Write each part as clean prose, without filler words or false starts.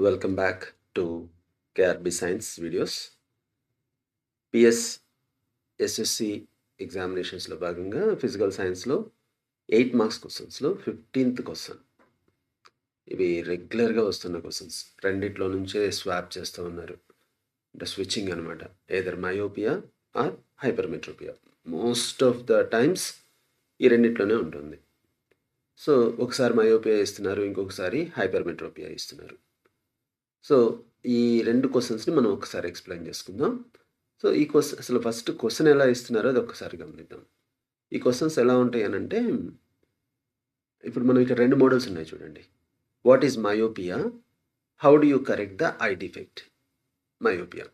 Welcome back to KRB science videos. PS SSC ఎగ్జామినేషన్స్లో భాగంగా physical సైన్స్లో 8 మార్క్స్ క్వశ్చన్స్లో 15th క్వశ్చన్. ఇవి రెగ్యులర్గా వస్తున్న క్వశ్చన్స్. రెండిట్లో నుంచే స్వాప్ చేస్తూ ఉన్నారు. అంటే స్విచ్చింగ్ అనమాట. Either myopia or hypermetropia. Most of the times ఈ రెండిట్లోనే ఉంటుంది. సో ఒకసారి మయోపియా ఇస్తున్నారు, ఇంకొకసారి హైపర్మెట్రోపియా ఇస్తున్నారు. సో ఈ 2 క్వశ్చన్స్‌ని మనం ఒకసారి ఎక్స్‌ప్లెయిన్ చేసుకుందాం. సో ఈ అసలు ఫస్ట్ క్వశ్చన్ ఎలా ఇస్తున్నారో అది ఒక్కసారి గమనిద్దాం. ఈ క్వశ్చన్స్ ఎలా ఉంటాయి అనంటే, ఇప్పుడు మనం ఇక్కడ 2 మోడల్స్ ఉన్నాయి చూడండి. What is myopia? How do you correct the eye defect? Myopia.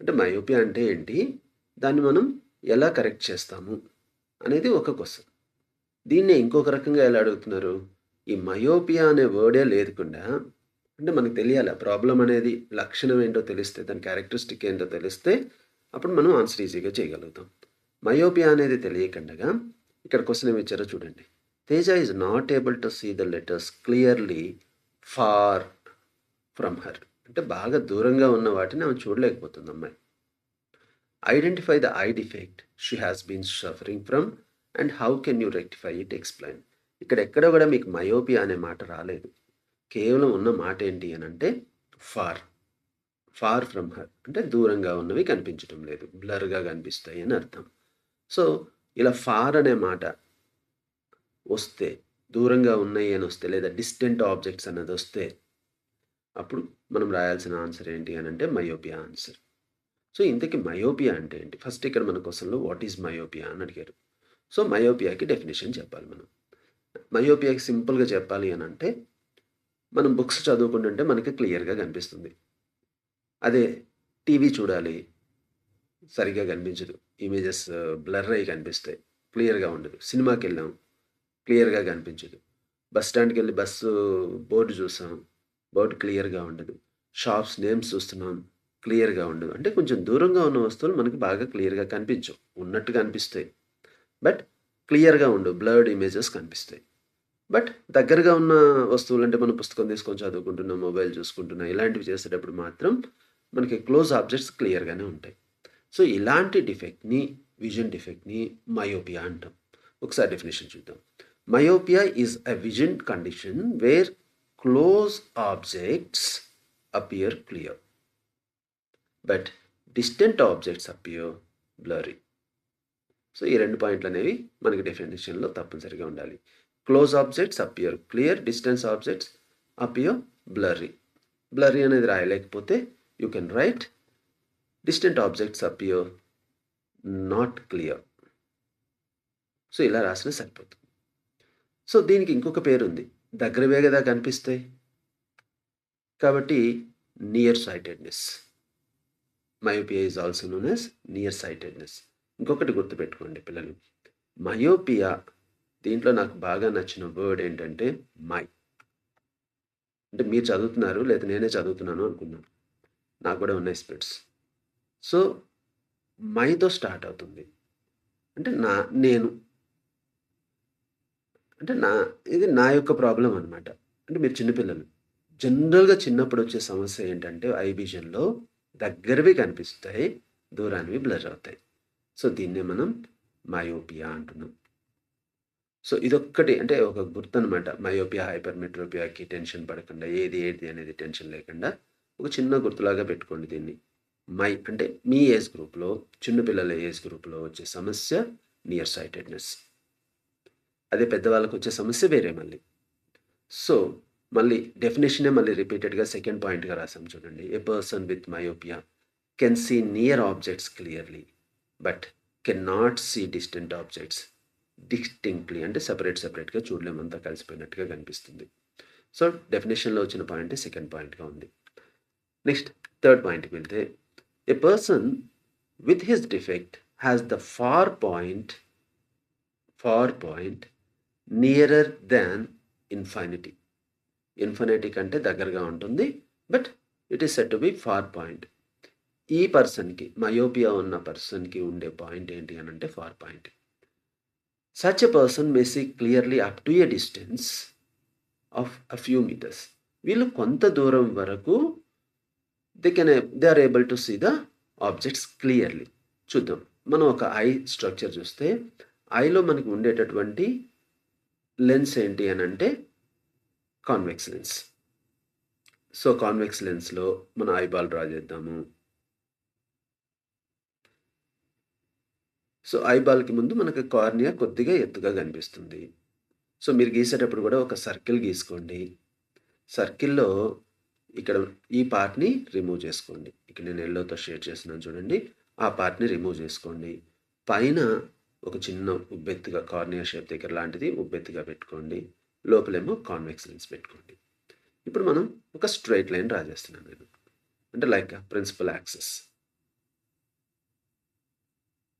అంటే మయోపియా అంటే ఏంటి? దాన్ని మనం ఎలా కరెక్ట్ చేస్తాము? అనేది ఒక క్వశ్చన్. దీన్నే ఇంకొక రకంగా ఎలా అడుగుతున్నారు? ఈ మయోపియా అనే వర్డే లేకుండా, అంటే మనకు తెలియాలి ఆ ప్రాబ్లమ్ అనేది లక్షణం ఏంటో తెలిస్తే, దాని క్యారెక్టరిస్టిక్ ఏంటో తెలిస్తే అప్పుడు మనం ఆన్సర్ ఈజీగా చేయగలుగుతాం. మయోపియా అనేది తెలియకుండగా ఇక్కడ క్వశ్చన్ ఏమి ఇచ్చారో చూడండి. Teja is not able to see the letters clearly far from her. అంటే బాగా దూరంగా ఉన్న వాటిని ఆమె చూడలేకపోతుంది అమ్మాయి. Identify the eye defect she has been suffering from and how can you rectify it explain. ఇక్కడ ఎక్కడ కూడా మీకు మయోపియా అనే మాట రాలేదు. కేవలం ఉన్న మాట ఏంటి అని అంటే ఫార్ ఫ్రమ్ హర్, అంటే దూరంగా ఉన్నవి కనిపించటం లేదు, బ్లర్గా కనిపిస్తాయి అని అర్థం. సో ఇలా ఫార్ అనే మాట వస్తే, దూరంగా ఉన్నాయి అని వస్తే, లేదా డిస్టెంట్ ఆబ్జెక్ట్స్ అన్నది వస్తే, అప్పుడు మనం రాయాల్సిన ఆన్సర్ ఏంటి అని అంటే మయోపియా ఆన్సర్. సో ఇంతకీ మయోపియా అంటే ఏంటి? ఫస్ట్ ఇక్కడ మన క్వశ్చన్లో వాట్ ఈజ్ మయోపియా అని అడిగారు. సో మయోపియాకి డెఫినేషన్ చెప్పాలి మనం. మయోపియాకి సింపుల్గా చెప్పాలి అని అంటే, మనం బుక్స్ చదువుకుంటుంటే మనకి క్లియర్గా కనిపిస్తుంది. అదే టీవీ చూడాలి, సరిగ్గా కనిపించదు, ఇమేజెస్ బ్లర్ అయ్యి కనిపిస్తాయి, క్లియర్గా ఉండదు. సినిమాకి వెళ్ళాం, క్లియర్గా కనిపించదు. బస్ స్టాండ్కి వెళ్ళి బస్సు బోర్డు చూసాం, బోర్డు క్లియర్గా ఉండదు. షాప్స్ నేమ్స్ చూస్తున్నాం, క్లియర్గా ఉండదు. అంటే కొంచెం దూరంగా ఉన్న వస్తువులు మనకి బాగా క్లియర్గా కనిపించవు, ఉన్నట్టుగా అనిపిస్తాయి, బట్ క్లియర్గా ఉండవు, బ్లర్డ్ ఇమేజెస్ కనిపిస్తాయి. బట్ దగ్గరగా ఉన్న వస్తువులు, అంటే మనం పుస్తకం తీసుకొని చదువుకుంటున్నాం, మొబైల్ చూసుకుంటున్నాం, ఇలాంటివి చేసేటప్పుడు మాత్రం మనకి క్లోజ్ ఆబ్జెక్ట్స్ క్లియర్గానే ఉంటాయి. సో ఇలాంటి డిఫెక్ట్ని, విజన్ డిఫెక్ట్ని మయోపియా అంటాం. ఒకసారి డెఫినేషన్ చూద్దాం. Myopia is a vision condition where close objects appear clear but distant objects appear blurry. So ఈ 2 పాయింట్లు అనేవి మనకి డెఫినేషన్లో తప్పనిసరిగా ఉండాలి. Close objects appear clear, distance objects appear blurry. Blurry అనేది రాయలేకపోతే you can write distant objects appear not clear. So ఇలా రాసినా సరిపోతుంది. సో దీనికి ఇంకొక పేరు ఉంది, దగ్గరవే కదా కనిపిస్తాయి కాబట్టి near sightedness. Myopia is also known as near sightedness. ఇంకొకటి గుర్తుపెట్టుకోండి పిల్లలు, మయోపియా దీంట్లో నాకు బాగా నచ్చిన వర్డ్ ఏంటంటే మై. అంటే మీరు చదువుతున్నారు, లేదా నేనే చదువుతున్నాను అనుకున్నాను, నాకు కూడా ఉన్నాయి స్పెట్స్. సో మైతో స్టార్ట్ అవుతుంది, అంటే నేను, అంటే ఇది నా యొక్క ప్రాబ్లం అనమాట. అంటే మీరు చిన్నపిల్లలు, జనరల్గా చిన్నప్పుడు వచ్చే సమస్య ఏంటంటే ఐ విజన్లో దగ్గరవి కనిపిస్తాయి, దూరానివి బ్లర్ అవుతాయి. సో దీన్నే మనం మయోపియా అంటున్నాం. సో ఇదొక్కటి అంటే ఒక గుర్తు అనమాట. మయోపియా, హైపర్మెట్రోపియాకి టెన్షన్ పడకుండా, ఏది అనేది టెన్షన్ లేకుండా ఒక చిన్న గుర్తులాగా పెట్టుకోండి దీన్ని. మై అంటే మీ ఏజ్ గ్రూప్లో, చిన్నపిల్లల ఏజ్ గ్రూప్లో వచ్చే సమస్య నియర్ సైటెడ్నెస్. అదే పెద్దవాళ్ళకు వచ్చే సమస్య వేరే మళ్ళీ. సో మళ్ళీ డెఫినేషనే మళ్ళీ రిపీటెడ్గా సెకండ్ పాయింట్గా రాసాం చూడండి. A person with myopia can see near objects clearly but can not see distant objects distinctly. అంటే సపరేట్గా చూడలేము, అంతా కలిసిపోయినట్టుగా కనిపిస్తుంది. సో డెఫినేషన్లో వచ్చిన పాయింట్ సెకండ్ పాయింట్గా ఉంది. నెక్స్ట్ థర్డ్ పాయింట్కి వెళ్తే, a person with his defect has the far point nearer than infinity. Infinity కంటే దగ్గరగా ఉంటుంది, but it is said to be far point. ఈ పర్సన్కి, మయోపియా ఉన్న పర్సన్కి ఉండే పాయింట్ ఏంటి అని అంటే far point. Such a person may see clearly up to a distance of a few meters. వీళ్ళు కొంత దూరం వరకు they are able to see the objects clearly. చూద్దాం. మనం ఒక ఐ స్ట్రక్చర్ చూస్తే ఐలో మనకు ఉండేటటువంటి లెన్స్ ఏంటి అనంటే కాన్వెక్స్ లెన్స్. సో, కాన్వెక్స్ లెన్స్‌లో మన ఐబాల్ డ్రా చేద్దాము. సో, ఐబాల్‌కి ముందు మనకు కార్నియా కొద్దిగా ఎత్తుగా కనిపిస్తుంది. సో, మీరు గీసేటప్పుడు కూడా ఒక సర్కిల్ గీసుకోండి. సర్కిల్‌లో ఇక్కడ ఈ పార్ట్‌ని రిమూవ్ చేసుకోండి. ఇక్కడ నేను యెల్లోతో షేడ్ చేస్తున్నాను చూడండి. ఆ పార్ట్‌ని రిమూవ్ చేసుకోండి. పైన ఒక చిన్న ఉబ్బెత్తుగా కార్నియా షేప్ దగ్గర లాంటిది ఉబ్బెత్తుగా పెట్టుకోండి. లోపలేమో కాన్వెక్స్ లెన్స్ పెట్టుకోండి. ఇప్పుడు మనం ఒక స్ట్రెయిట్ లైన్ డ్రా చేస్తున్నాను నేను. అంటే like principal axis.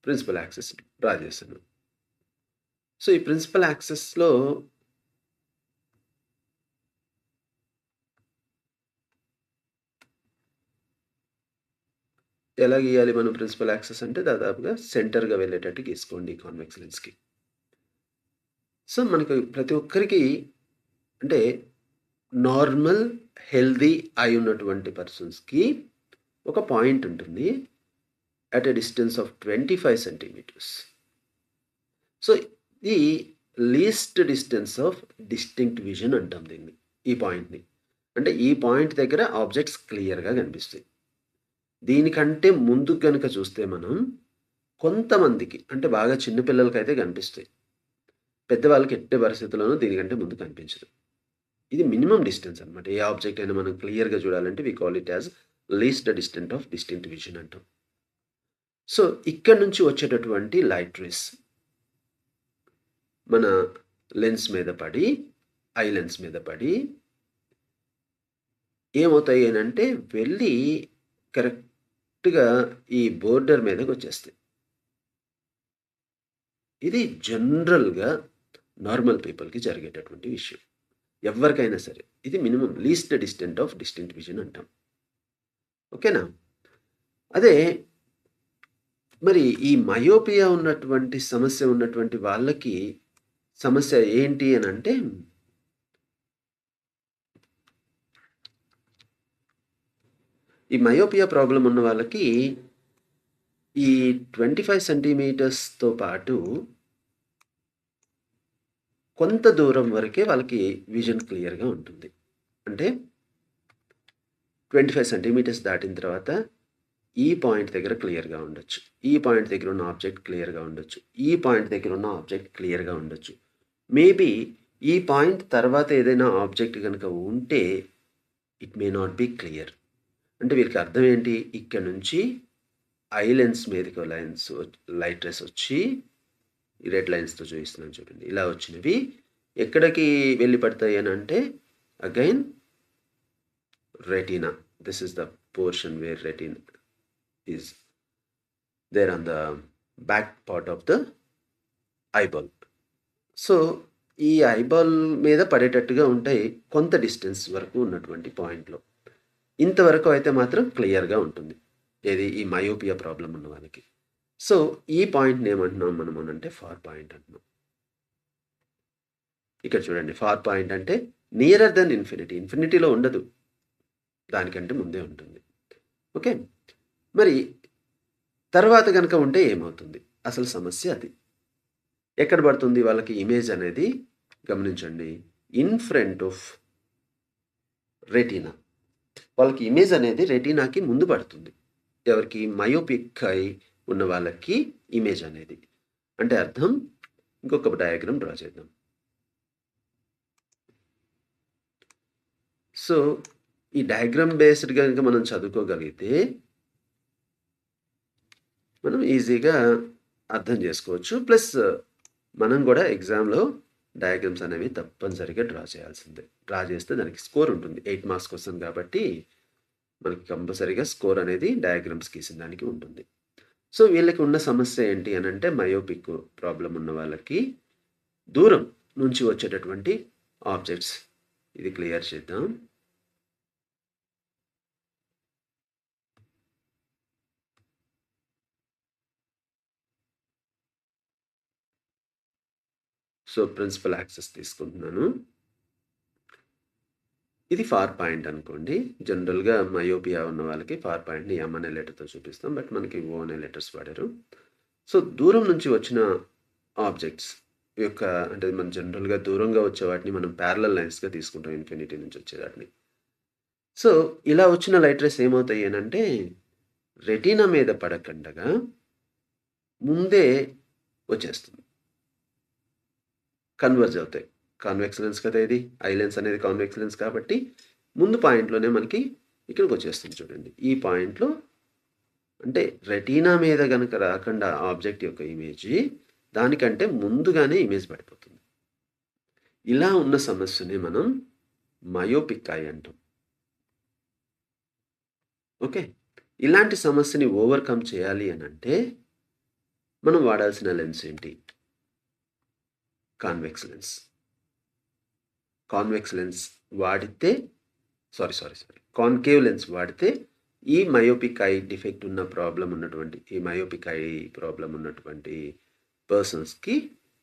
Principal axis draw చేశాను. సో, ఈ ప్రిన్సిపల్ యాక్సిస్‌లో ఎలా గీయాలి మనం ప్రిన్సిపల్ యాక్సిస్ అంటే దాదాపుగా సెంటర్‌గా వెళ్ళేటట్టు గీసుకోండి కాన్వెక్స్ లెన్స్‌కి. సో, మనకు ప్రతి ఒక్కరికి అంటే నార్మల్, హెల్తీ ఐ ఉన్నటువంటి పర్సన్స్‌కి ఒక పాయింట్ ఉంటుంది. At a distance of 25 centimetres. So, ఈ least distance of distinct vision అంటాం దీన్ని. ఈ పాయింట్‌ని. అంటే ఈ పాయింట్ దగ్గర ఆబ్జెక్ట్స్ క్లియర్‌గా కనిపిస్తాయి. దీనికంటే ముందుకు గనుక చూస్తే మనం కొంతమందికి అంటే బాగా చిన్న పిల్లలకైతే కనిపిస్తాయి. పెద్దవాళ్ళకి ఎట్టి పరిస్థితుల్లోనూ దీనికంటే ముందు కనిపించదు. ఇది మినిమమ్ డిస్టెన్స్ అనమాట. ఏ ఆబ్జెక్ట్ అయినా మనం క్లియర్‌గా చూడాలంటే we call it as least distant of distinct vision అంటాం. సో, ఇక్కడి నుంచి వచ్చేటటువంటి లైట్ రేస్ మన లెన్స్ మీద పడి, ఐ లెన్స్ మీద పడి ఏమవుతాయి అనంటే వెళ్ళి కరెక్ట్‌గా ఈ బోర్డర్ మీదకొచ్చేస్తాయి. ఇది జనరల్‌గా నార్మల్ పీపుల్‌కి జరిగేటటువంటి విషయం. ఎవ్వరికైనా సరే. ఇది minimum least distant of distinct vision అంటాం. ఓకేనా? అదే మరి ఈ మయోపియా ఉన్నటువంటి సమస్య ఉన్నటువంటి వాళ్ళకి సమస్య ఏంటి అనంటే ఈ మయోపియా ప్రాబ్లమ్ ఉన్న వాళ్ళకి ఈ 25 సెంటీమీటర్స్‌తో పాటు కొంత దూరం వరకే వాళ్ళకి విజన్ క్లియర్‌గా ఉంటుంది. అంటే 25 సెంటీమీటర్స్ దాటిన తర్వాత ఈ పాయింట్ దగ్గర క్లియర్‌గా ఉండొచ్చు. ఈ పాయింట్ దగ్గర ఉన్న ఆబ్జెక్ట్ క్లియర్‌గా ఉండొచ్చు. ఈ పాయింట్ దగ్గర ఉన్న ఆబ్జెక్ట్ క్లియర్‌గా ఉండొచ్చు. మేబీ ఈ పాయింట్ తర్వాత ఏదైనా ఆబ్జెక్ట్ గనుక ఉంటే it may not be clear. అంటే వీళ్ళకి అర్థం ఏంటి? ఇక్కడ నుంచి ఐ లెన్స్ మీదకి లైట్ రేస్ వచ్చి ఈ రెడ్ లైన్స్‌తో చూపిస్తున్నాను చూడండి. ఇలా వచ్చినవి ఎక్కడికి వెళ్ళి పడతాయి అనంటే again retina. This is the portion where retina is there on the back part of the eyeball. So, ఈ ఐబాల్ మీద పడేటట్టుగా ఉంటాయి కొంత డిస్టెన్స్ వరకు ఉన్నటువంటి పాయింట్‌లో. ఇంతవరకు అయితే మాత్రం క్లియర్‌గా ఉంటుంది. ఏది? ఈ మయోపియా ప్రాబ్లమ్ ఉన్న వాళ్ళకి. సో, ఈ పాయింట్‌ని ఏమంటున్నాం మనం అనంటే ఫార్ పాయింట్ అంటున్నాం. ఇక్కడ చూడండి ఫార్ పాయింట్ అంటే నియరర్ దెన్ ఇన్ఫినిటీ. ఇన్ఫినిటీలో ఉండదు. దానికంటే ముందే ఉంటుంది. ఓకే. మరి తర్వాత గనక ఉంటే ఏమవుతుంది? అసలు సమస్య అది. ఎక్కడ పడుతుంది వాళ్ళకి ఇమేజ్ అనేది గమనించండి. In front of retina. వాళ్ళకి ఇమేజ్ అనేది రెటీనాకి ముందు పడుతుంది. ఎవరికి? మయోపిక్ ఐ ఉన్న వాళ్ళకి ఇమేజ్ అనేది. అంటే అర్థం ఇంకొక డయాగ్రామ్ డ్రా చేద్దాం. సో, ఈ డయాగ్రామ్ బేస్డ్ గనుక మనం చదువుకోగలిగితే మనం ఈజీగా అర్థం చేసుకోవచ్చు. ప్లస్ మనం కూడా ఎగ్జామ్‌లో డయాగ్రామ్స్ అనేవి తప్పనిసరిగా డ్రా చేయాల్సిందే. డ్రా చేస్తే దానికి స్కోర్ ఉంటుంది. 8 మార్క్స్ క్వెషన్ కాబట్టి మనకి కంపల్సరీగా స్కోర్ అనేది డయాగ్రామ్స్ గీసిన దానికి ఉంటుంది. సో, వీళ్ళకి ఉన్న సమస్య ఏంటి అనంటే మయోపిక్ ప్రాబ్లమ్ ఉన్న వాళ్ళకి దూరం నుంచి వచ్చేటటువంటి ఆబ్జెక్ట్స్. ఇది క్లియర్ చేద్దాం. సో, ప్రిన్సిపల్ యాక్సెస్ తీసుకుంటున్నాను. ఇది ఫార్ పాయింట్ అనుకోండి. జనరల్‌గా మయోపియా ఉన్న వాళ్ళకి ఫార్ పాయింట్‌ని ఎమ్ అనే లెటర్‌తో చూపిస్తాం. బట్ మనకి ఓ అనే లెటర్స్ వాడారు. సో, దూరం నుంచి వచ్చిన ఆబ్జెక్ట్స్ యొక్క అంటే మనం జనరల్‌గా దూరంగా వచ్చే వాటిని మనం ప్యారలల్ లైన్స్‌గా తీసుకుంటాం ఇన్ఫినిటీ నుంచి వచ్చే వాటిని. సో, ఇలా వచ్చిన లైట్ రేస్ ఏమవుతాయి అనంటే రెటీనా మీద పడకండగా ముందే వచ్చేస్తుంది. కన్వర్జ్ అవుతాయి. కాన్వెక్స్ లెన్స్ కదా ఇది. ఐ లెన్స్ అనేది కాన్వెక్స్ లెన్స్ కాబట్టి ముందు పాయింట్‌లోనే మనకి ఇక్కడికొచ్చేస్తుంది చూడండి. ఈ పాయింట్‌లో అంటే రెటీనా మీద గనక రాకుండా ఆబ్జెక్ట్ యొక్క ఇమేజి దానికంటే ముందుగానే ఇమేజ్ పడిపోతుంది. ఇలా ఉన్న సమస్యని మనం మయోపిక్ ఐ అంటాం. ఓకే. ఇలాంటి సమస్యని ఓవర్‌కమ్ చేయాలి అనంటే మనం వాడాల్సిన లెన్స్ ఏంటి? Convex lens. కాన్వెక్స్ లెన్స్ వాడితే కాన్కేవ్ లెన్స్ వాడితే ఈ మయోపిక్ ఐ డిఫెక్ట్ ఉన్న ప్రాబ్లమ్ ఉన్నటువంటి ఈ మయోపిక్ ఐ ప్రాబ్లమ్ ఉన్నటువంటి పర్సన్స్‌కి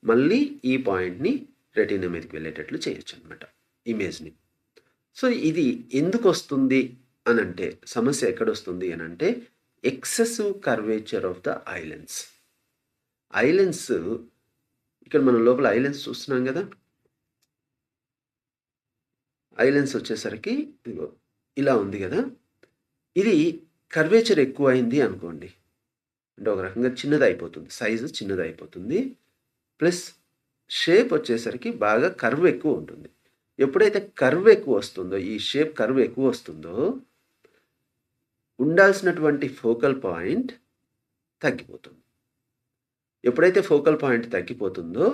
మళ్ళీ ఈ పాయింట్‌ని రెటీనా మీదకి వెళ్ళేటట్లు చేయొచ్చనమాట ఇమేజ్‌ని. సో, ఇది ఎందుకొస్తుంది అనంటే సమస్య ఎక్కడొస్తుంది అనంటే excessive curvature of the eye lens. Eye lens ఇక్కడ మనం లోపల ఐ లెన్స్ చూస్తున్నాం గదా! ఐ లెన్స్ వచ్చేసరికి ఇదిగో ఇలా ఉంది గదా! ఇది కర్వేచర్ ఎక్కువయింది అనుకోండి. అంటే ఒక రకంగా చిన్నదయిపోతుంది. సైజు చిన్నదయిపోతుంది. ప్లస్ షేప్ వచ్చేసరికి బాగా కర్వ్ ఎక్కువుంటుంది. ఎప్పుడైతే కర్వ్ ఎక్కువొస్తుందో, ఈ షేప్ కర్వ్ ఎక్కువొస్తుందో, ఉండాల్సినటువంటి ఫోకల్ పాయింట్ తగ్గిపోతుంది. ఎప్పుడైతే ఫోకల్ పాయింట్ తగ్గిపోతుందో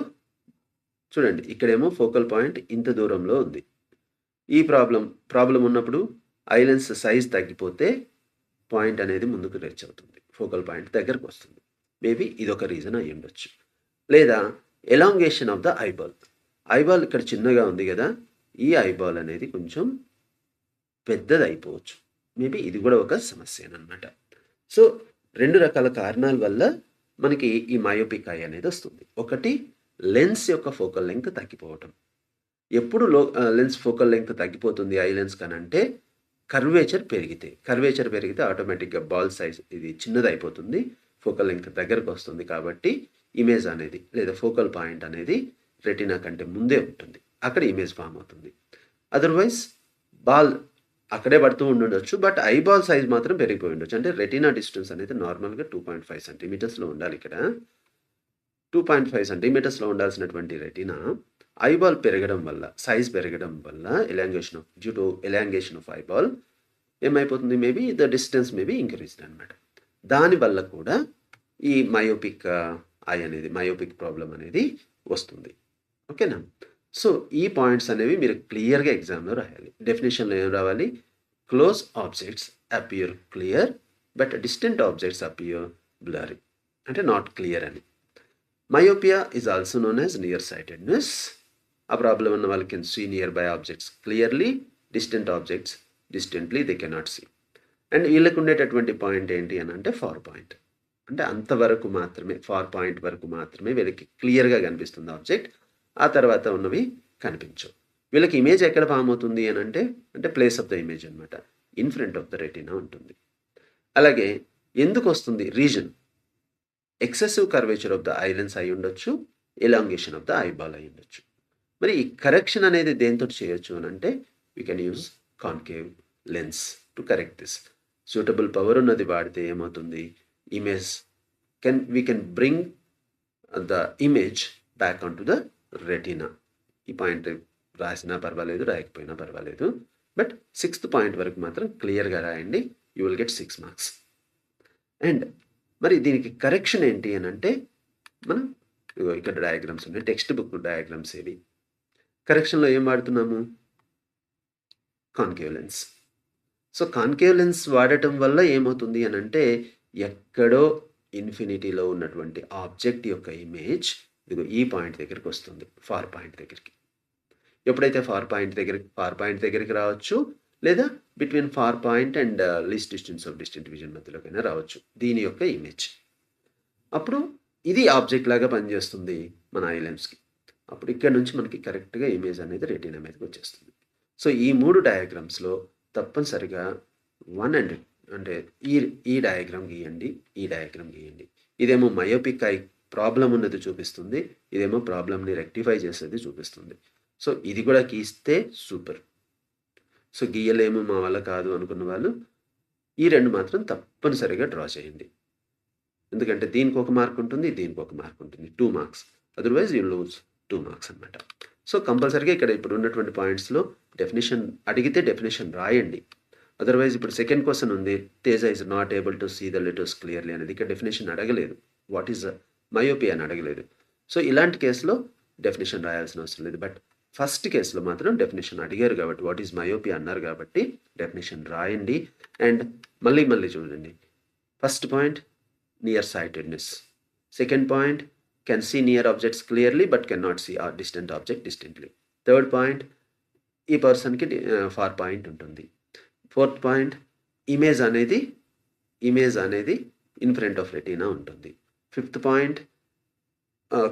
చూడండి ఇక్కడేమో ఫోకల్ పాయింట్ ఇంత దూరంలో ఉంది. ఈ ప్రాబ్లమ్ ఉన్నప్పుడు ఐ లెన్స్ సైజ్ తగ్గిపోతే పాయింట్ అనేది ముందుకు రీచ్ అవుతుంది. ఫోకల్ పాయింట్ దగ్గరకొస్తుంది. మేబీ ఇదొక రీజన్ అయ్యుండొచ్చు. లేదా elongation of the eyeball. Eyeball ఇక్కడ చిన్నగా ఉంది గదా! ఈ ఐబాల్ అనేది కొంచెం పెద్దదయిపోవచ్చు. మేబీ ఇది గూడా ఒక సమస్యేననమాట. సో, 2 రకాల కారణాల వల్ల మనకి ఈ మయోపిక్ ఐ అనేదొస్తుంది. ఒకటి లెన్స్ యొక్క ఫోకల్ లెంగ్త్ తగ్గిపోవటం. ఎప్పుడు లెన్స్ ఫోకల్ లెంగ్త్ తగ్గిపోతుంది ఐ లెన్స్ కనంటే కర్వేచర్ పెరిగితే. కర్వేచర్ పెరిగితే ఆటోమేటిక్‌గా బాల్ సైజ్ ఇది చిన్నదయిపోతుంది. ఫోకల్ లెంగ్త్ దగ్గరకొస్తుంది కాబట్టి ఇమేజ్ అనేది లేదా ఫోకల్ పాయింట్ అనేది రెటీనా కంటే ముందే ఉంటుంది. అక్కడ ఇమేజ్ ఫార్మ్ అవుతుంది. అదర్‌వైజ్ బాల్ అక్కడే పడుతూ ఉండుండొచ్చు. బట్ ఐబాల్ సైజ్ మాత్రం పెరిగిపోయి ఉండొచ్చు. అంటే రెటీనా డిస్టెన్స్ అనేది నార్మల్‌గా 2.5 సెంటీమీటర్స్‌లో ఉండాలిక్కడ. 2.5 సెంటీమీటర్స్‌లో ఉండాల్సినటువంటి రెటీనా ఐబాల్ పెరగడం వల్ల, సైజ్ పెరగడం వల్ల due to elongation of eyeball ఏమైపోతుంది maybe the distance maybe increased అనమాట. దానివల్ల కూడా ఈ మయోపిక్ ఐ అనేది మయోపిక్ ప్రాబ్లమ్ అనేది వస్తుంది. ఓకేనా? సో, ఈ పాయింట్స్ అనేవి మీరు క్లియర్‌గా ఎగ్జామ్‌లో రాయాలి. డెఫినిషన్‌లో ఏం రావాలి? Close objects appear clear but distant objects appear blurry. అంటే నాట్ క్లియర్ అని. Myopia is also known as near sightedness. ఆ ప్రాబ్లమ్ ఉన్న వాళ్ళు can see nearby objects clearly, distant objects distantly they cannot see. And వీళ్ళకి ఉండేటటువంటి point ఏంటి అనంటే far point. అంటే అంతవరకు మాత్రమే ఫార్ పాయింట్ వరకు మాత్రమే వీళ్ళకి క్లియర్‌గా కనిపిస్తుంది ఆబ్జెక్ట్. ఆ తర్వాత ఉన్నవి కనిపించవు. వీళ్ళకి ఇమేజ్ ఎక్కడ ఫార్మ్ అవుతుంది అనంటే అంటే ప్లేస్ ఆఫ్ ద ఇమేజ్ అనమాట. In front of the retina ఉంటుంది. అలాగే ఎందుకొస్తుంది reason excessive curvature of the eye lens అయ్యుండొచ్చు. ఎలాంగేషన్ ఆఫ్ ద ఐబాల్ అయ్యుండొచ్చు. మరి ఈ కరెక్షన్ అనేది దేనితోటి చేయొచ్చు అనంటే we can use concave lens to correct this. Suitable power ఉన్నది వాడితే ఏమవుతుంది image we can bring the image back onto the retina. ఈ పాయింట్ రాసినా పర్వాలేదు, రాయకపోయినా పర్వాలేదు. బట్ 6th పాయింట్ వరకు మాత్రం క్లియర్‌గా రాయండి. You will get 6 marks. And మరి దీనికి కరెక్షన్ ఏంటి అనంటే మనం ఇగో ఇక్కడ డయాగ్రామ్స్ ఉన్నాయి. టెక్స్ట్ బుక్ డయాగ్రామ్స్ ఇవి. కరెక్షన్‌లో ఏం వాడుతున్నాము? Concave lens. So, concave lens వాడటం వల్ల ఏమవుతుంది అనంటే ఎక్కడో ఇన్ఫినిటీలో ఉన్నటువంటి ఆబ్జెక్ట్ యొక్క ఇమేజ్ ఇదిగో ఈ పాయింట్ దగ్గరికి వస్తుంది. ఫార్ పాయింట్ దగ్గరికి. ఎప్పుడైతే ఫార్ పాయింట్ దగ్గరికి రావచ్చు లేదా between far point and least distance of distant vision మధ్యలోకైనా రావచ్చు దీని యొక్క ఇమేజ్. అప్పుడు ఇది ఆబ్జెక్ట్ లాగా పనిచేస్తుంది మన ఐ లెన్స్‌కి. అప్పుడు ఇక్కడ నుంచి మనకి కరెక్ట్‌గా ఇమేజ్ అనేది రెటీనా మీదకి వచ్చేస్తుంది. సో ఈ 3 డయాగ్రామ్స్‌లో తప్పనిసరిగా 1 అండ్ అంటే ఈ ఈ డయాగ్రామ్ గీయండి, ఈ డయాగ్రామ్ గీయండి. ఇదేమో మయోపిక్ ఐ ప్రాబ్లమ్ ఉన్నది చూపిస్తుంది. ఇదేమో ప్రాబ్లమ్‌ని రెక్టిఫై చేసేది చూపిస్తుంది. సో ఇది కూడా గీస్తే సూపర్. సో గీయలేము, మా వల్ల కాదు అనుకున్న వాళ్ళు ఈ 2 మాత్రం తప్పనిసరిగా డ్రా చేయండి. ఎందుకంటే దీనికి ఒక మార్క్ ఉంటుంది, దీనికి ఒక మార్క్ ఉంటుంది. 2 marks. Otherwise you lose 2 marks అనమాట. సో కంపల్సరీగా ఇక్కడ ఇప్పుడు ఉన్నటువంటి పాయింట్స్‌లో డెఫినిషన్ అడిగితే డెఫినిషన్ రాయండి. అదర్‌వైజ్ ఇప్పుడు సెకండ్ క్వెషన్ ఉంది. Teja is not able to see the letters clearly అనేది. ఇక్కడ డెఫినిషన్ అడగలేదు. వాట్ ఈస్ మయోపియా అని అడగలేదు. సో ఇలాంటి కేసులో డెఫినిషన్ రాయాల్సిన అవసరం లేదు. బట్ ఫస్ట్ కేసులో మాత్రం డెఫినిషన్ అడిగారు కాబట్టి వాట్ ఈస్ మయోపియా అన్నారు కాబట్టి డెఫినిషన్ రాయండి. అండ్ మళ్ళీ చూడండి. First point near sightedness. Second point can see near objects clearly but cannot see a distant object distinctly. Third point ఈ పర్సన్కి ఫార్ పాయింట్ ఉంటుంది. ఫోర్త్ పాయింట్ ఇమేజ్ అనేది ఇన్ ఫ్రంట్ ఆఫ్ రెటీనా ఉంటుంది. Fifth point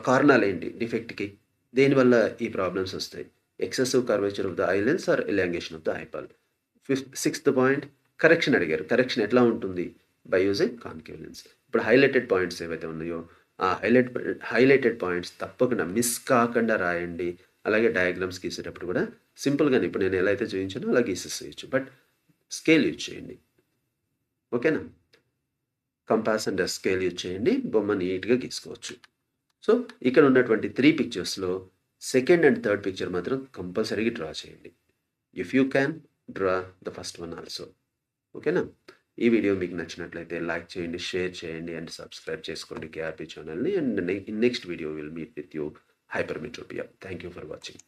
కారణాలు ఏంటి డిఫెక్ట్కి, దేనివల్ల ఈ ప్రాబ్లమ్స్ వస్తాయి. Excessive curvature of the eye lens or elongation of the eyeball. Sixth point correction అడిగారు. కరెక్షన్ ఎట్లా ఉంటుంది బై యూజింగ్ కాన్కేవ్ లెన్స్. ఇప్పుడు హైలైటెడ్ పాయింట్స్ ఏవైతే ఉన్నాయో ఆ హైలైటెడ్ పాయింట్స్ తప్పకుండా మిస్ కాకుండా రాయండి. అలాగే డయాగ్రామ్స్ గీసేటప్పుడు కూడా సింపుల్గానే ఇప్పుడు నేను ఎలా అయితే చూపించానో అలా గీసేసేయచ్చు. బట్ స్కేల్ యూజ్ చేయండి. ఓకేనా? కంపాస్ అండ్ స్కేల్ యూజ్ చేయండి. బొమ్మ నీట్గా గీసుకోవచ్చు. సో ఇక్కడ ఉన్నటువంటి 3 పిక్చర్స్లో సెకండ్ అండ్ థర్డ్ పిక్చర్ మాత్రం కంపల్సరీగా డ్రా చేయండి. If you can draw the first one also. ఓకేనా? ఈ వీడియో మీకు నచ్చినట్లయితే లైక్ చేయండి, షేర్ చేయండి అండ్ సబ్స్క్రైబ్ చేసుకోండి కేఆర్పి ఛానల్ని. And next video will meet with you hypermetropia. Thank you for watching.